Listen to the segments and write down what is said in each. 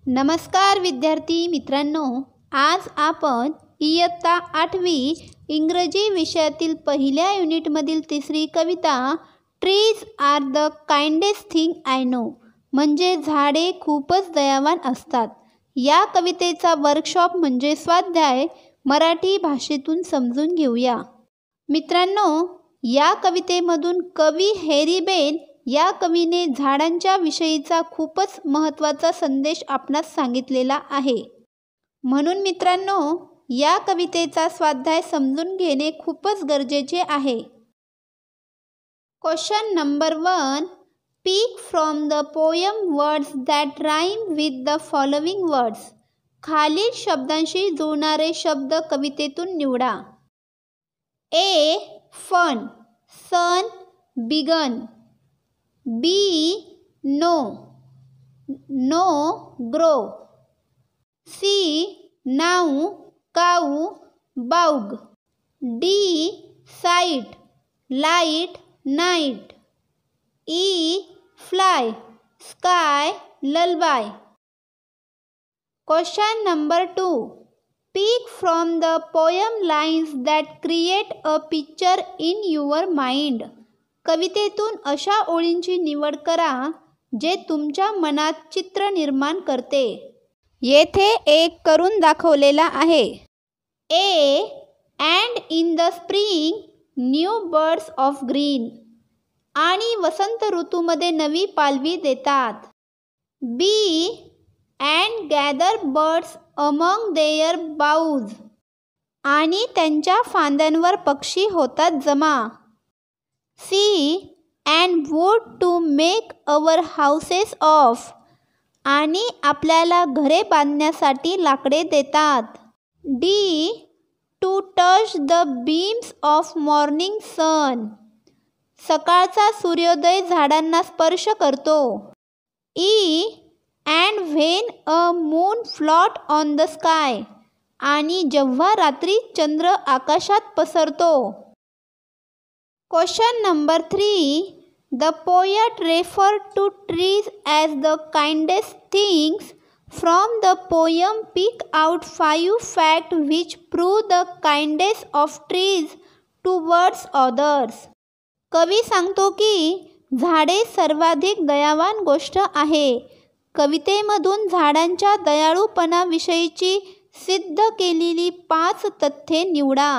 नमस्कार विद्यार्थी मित्रांनो, आज आपण इयत्ता 8वी इंग्रजी विषयातील पहिल्या युनिटमधील तिसरी कविता trees are the kindest thing I know म्हणजे झाडे खूपच दयावान असतात या कवितेचा वर्कशॉप म्हणजे स्वाध्याय मराठी भाषेतून समजून घेऊया. मित्रांनो, या कवितेमधून कवी हॅरी बेन या कवीने झाडांच्या विषयीचा खूपच महत्त्वाचा संदेश आपणास सांगितलेला आहे. म्हणून मित्रांनो, या कवितेचा स्वाध्याय समजून घेणे खूपच गरजेचे आहे. Question number 1. Pick from the poem words that rhyme with the following words. खालील शब्दांशी जुळणारे शब्द कवितेतून निवडा. A. Fun, sun, begin. B. No, no, grow. C. Now, cow, bough. D. Sight, light, night. E. Fly, sky, lullaby. Question number 2. Pick from the poem lines that create a picture in your mind. कवितेतून अशा ओळींची निवड करा जे तुमच्या मनात चित्र निर्माण करते. येथे एक करून दाखवलेला आहे. A. And in the spring new birds of green. आणि वसंत ऋतूमध्ये नवी पालवी देतात. B. And gather birds among their boughs. आणि त्यांच्या फांद्यांवर पक्षी होतात जमा. C. And wood to make our houses of. आणि आपल्याला घरे बांधण्यासाठी लाकडे देतात. D. To touch the beams of morning sun. सकाळचा सूर्योदय झाडांना स्पर्श करतो. E. And when a moon float on the sky. आणि जेव्हा रात्री चंद्र आकाशात पसरतो. Question number 3. The poet referred to trees as the kindest things. From the poem pick out 5 facts which prove the kindness of trees towards others. कवी सांगतो की झाडे सर्वाधिक दयावान गोष्ट आहे. कवितेमधून झाडांच्या दयाळूपणाविषयीची सिद्ध केलेली 5 तथ्ये निवडा.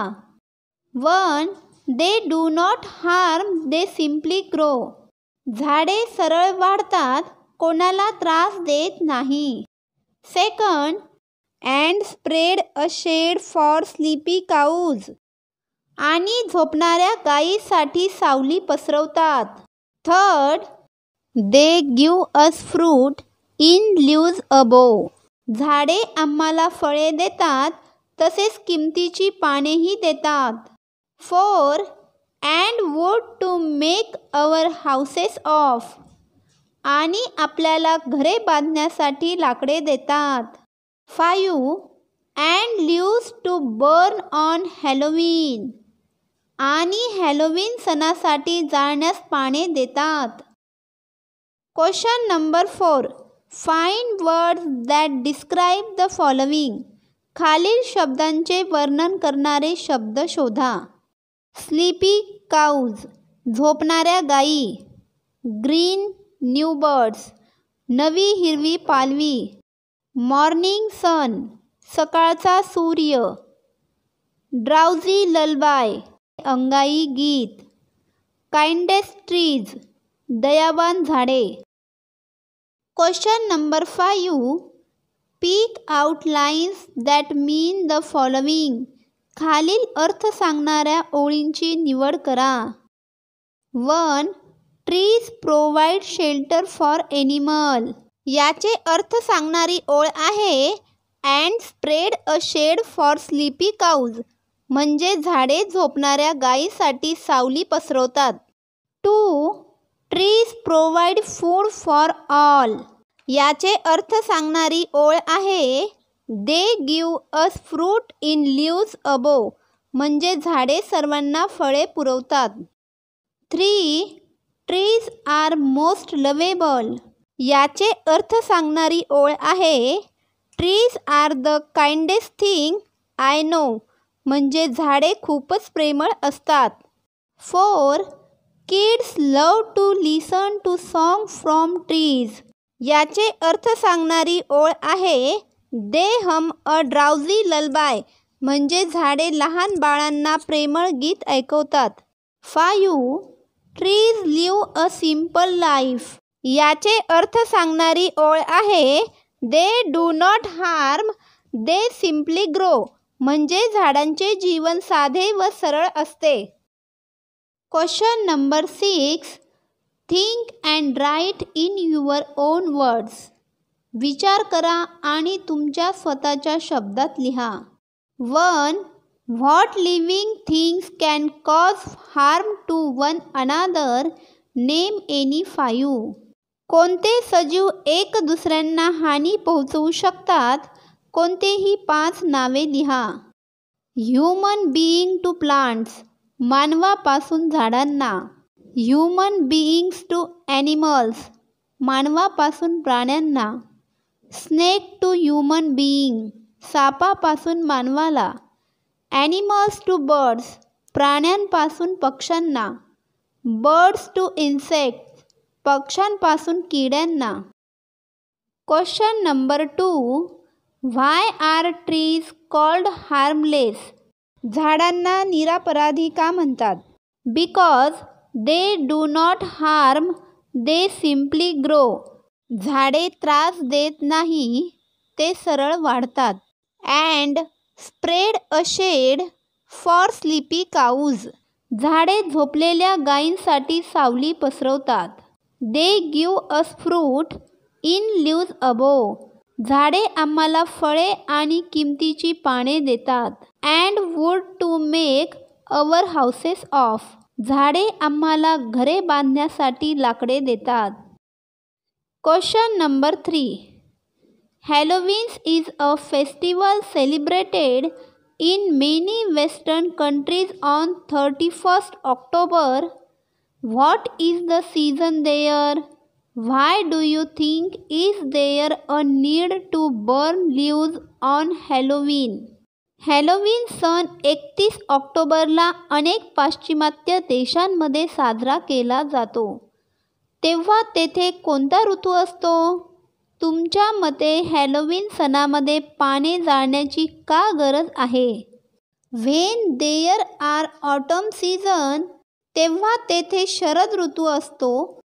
1. They do not harm, they simply grow. झाडे सरळ वाढतात, कोणाला त्रास देत नाही. 2. And spread a shade for sleepy cows. आणि झोपणाऱ्या गायीसाठी सावली पसरवतात. 3. They give us fruit in leaves above. झाडे आम्हाला फळे देतात, तसेच किमतीची पानेही देतात. 4. And wood to make our houses of. आणि आपल्याला घरे बांधण्यासाठी लाकडे देतात. 5. And leaves to burn on Halloween. आणि हॅलोवीन सणासाठी जाळण्यास पाने देतात. Question number 4. Find words that describe the following. खालील शब्दांचे वर्णन करणारे शब्द शोधा. स्लीपी काऊज, झोपणाऱ्या गायी. ग्रीन न्यू बर्ड्स, नवी हिरवी पालवी. मॉर्निंग सन, सकाळचा सूर्य. ड्राउझी ललबाय, अंगाई गीत. काइंडेस्ट ट्रीज, दयावान झाडे. Question number 5. Pick out lines that mean the following. खालील अर्थ सांगणाऱ्या ओळींची निवड करा. 1. Trees provide shelter for animal. याचे अर्थ सांगणारी ओळ आहे And spread a shade for sleepy cows. म्हणजे झाडे झोपणाऱ्या गायीसाठी सावली पसरवतात. 2. Trees provide food for all. याचे अर्थ सांगणारी ओळ आहे They give us fruit in leaves above. म्हणजे झाडे सर्वांना फळे पुरवतात. 3. Trees are most lovable. याचे अर्थ सांगणारी ओळ आहे trees are the kindest thing I know, म्हणजे झाडे खूपच प्रेमळ असतात. 4. Kids love to listen to song from trees. याचे अर्थ सांगणारी ओळ आहे दे हम अ ड्राउझी ललबाय, म्हणजे झाडे लहान बाळांना प्रेमळ गीत ऐकवतात. 5. Trees live a simple life. याचे अर्थ सांगणारी ओळ आहे they do not harm, they simply grow, म्हणजे झाडांचे जीवन साधे व सरळ असते. Question number 6. Think and write in your own words. विचार करा आणि तुमच्या स्वतःच्या शब्दात लिहा. 1. What living things can cause harm to one another, name any 5. कोणते सजीव एक दुसऱ्यांना हानी पोहोचवू शकतात, कोणतेही 5 नावे लिहा. ह्युमन बीइंग टू प्लांट्स, मानवापासून झाडांना. ह्युमन बीइंग्स टू ॲनिमल्स, मानवापासून प्राण्यांना. स्नेक टू ह्युमन बीइंग, सापापासून मानवाला. ॲनिमल्स टू बर्ड्स, प्राण्यांपासून पक्ष्यांना. बर्ड्स टू इन्सेक्ट्स, पक्ष्यांपासून किड्यांना. Question number 2. Why are trees called harmless. झाडांना निरपराधी का म्हणतात? Because they do not harm, they simply grow. झाडे त्रास देत नाही, ते सरळ वाढतात. And spread a shade for sleepy cows. झाडे झोपलेल्या गायींसाठी सावली पसरवतात. They give us fruit in leaves above. झाडे आम्हाला फळे आणि किमतीची पाने देतात. And wood to make our houses of. झाडे आम्हाला घरे बांधण्यासाठी लाकडे देतात. Question number 3. Halloween's is a festival celebrated in many western countries on 31st October. What is the season there? Why do you think is there a need to burn leaves on Halloween? Halloween सण 31 ऑक्टोबरला अनेक पाश्चिमात्य देशांमध्ये साजरा केला जातो. तेव्हा तेथे कोणता ऋतू असतो? तुमच्या मते हॅलोवीन सणामध्ये पाने जाळण्याची का गरज आहे? When there are autumn season, तेव्हा तेथे शरद ऋतू असतो.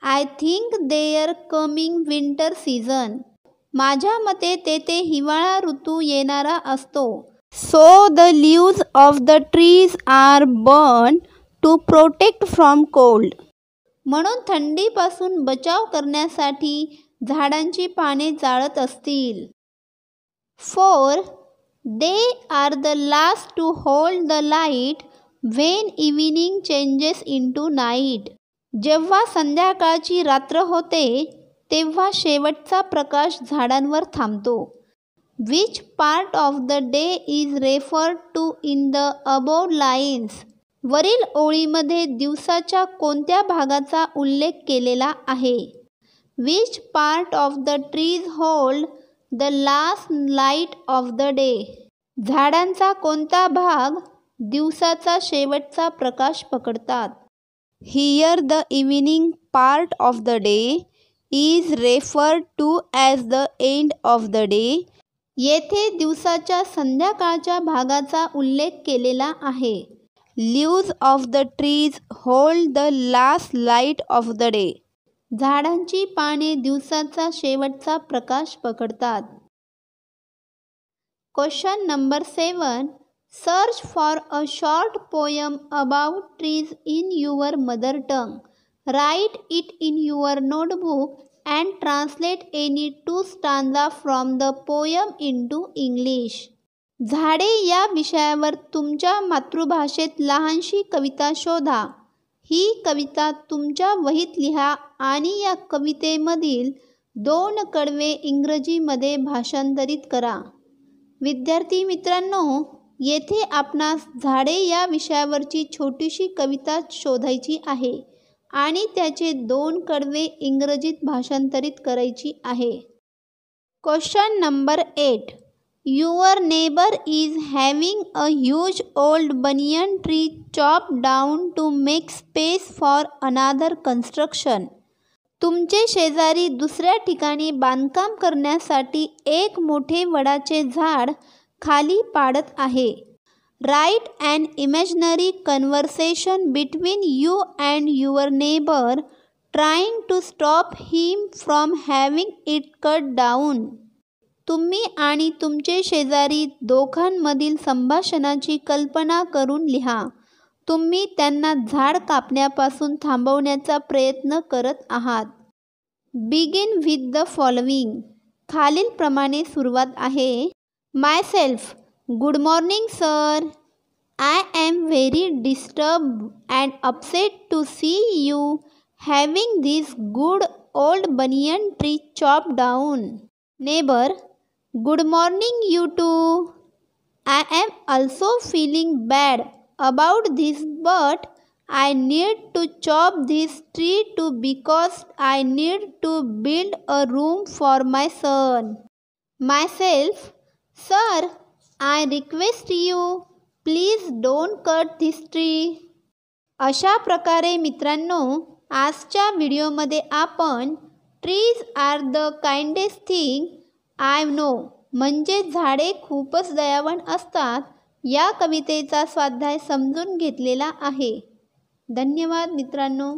I think there coming winter season. माझ्या मते तेथे हिवाळा ऋतू येणारा असतो. So the leaves of the trees are burn to protect from cold. म्हणून थंडीपासून बचाव करण्यासाठी झाडांची पाने जाळत असतील. 4. They are the last to hold the light when evening changes into night. जेव्हा संध्याकाळची रात्र होते तेव्हा शेवटचा प्रकाश झाडांवर थांबतो. Which part of the day is referred to in the above lines. वरील ओळीमध्ये दिवसाच्या कोणत्या भागाचा उल्लेख केलेला आहे? Which part of the trees hold the last light of the day. झाडांचा कोणता भाग दिवसाचा शेवटचा प्रकाश पकडतात? Here the evening part of the day is referred to as the end of the day. येथे दिवसाच्या संध्याकाळच्या भागाचा उल्लेख केलेला आहे. Leaves of the trees hold the last light of the day. झाडांची पाने दिवसाचा शेवटचा प्रकाश पकडतात. Question number 7. Search for a short poem about trees in your mother tongue. Write it in your notebook and translate any 2 stanza from the poem into English. झाडे या विषयावर तुमच्या मातृभाषेत लहानशी कविता शोधा. ही कविता तुमच्या वहीत लिहा आणि या कवितेमधील 2 कडवे इंग्रजीमध्ये भाषांतरित करा. विद्यार्थी मित्रांनो, येथे आपणास झाडे या विषयावरची छोटीशी कविता शोधायची आहे आणि त्याचे 2 कडवे इंग्रजीत भाषांतरित करायची आहे. Question number 8. Your neighbor is having a huge old banyan tree chopped down to make space for another construction. तुमचे शेजारी दुसऱ्या ठिकाणी बांधकाम करण्यासाठी एक मोठे वडाचे झाड खाली पाडत आहे. Write an imaginary conversation between you and your neighbor trying to stop him from having it cut down. तुम्ही आणि तुमचे शेजारी दोघांमधील संभाषणाची कल्पना करून लिहा. तुम्ही त्यांना झाड कापण्यापासून थांबवण्याचा प्रयत्न करत आहात. Begin with the following. खालीलप्रमाणे सुरुवात आहे. Myself. Good morning sir. I am very disturbed and upset to see you having this good old banyan tree chop down. Neighbour. Good morning you too. I am also feeling bad about this, but I need to chop this tree too because I need to build a room for my son. Myself. Sir, I request you, please don't cut this tree. अशा प्रकारे मित्रांनो, आजच्या व्हिडिओमध्ये आपण trees are the kindest thing I know म्हणजे झाडे खूपच दयावान असतात या कवितेचा स्वाध्याय समजून घेतलेला आहे. धन्यवाद मित्रांनो.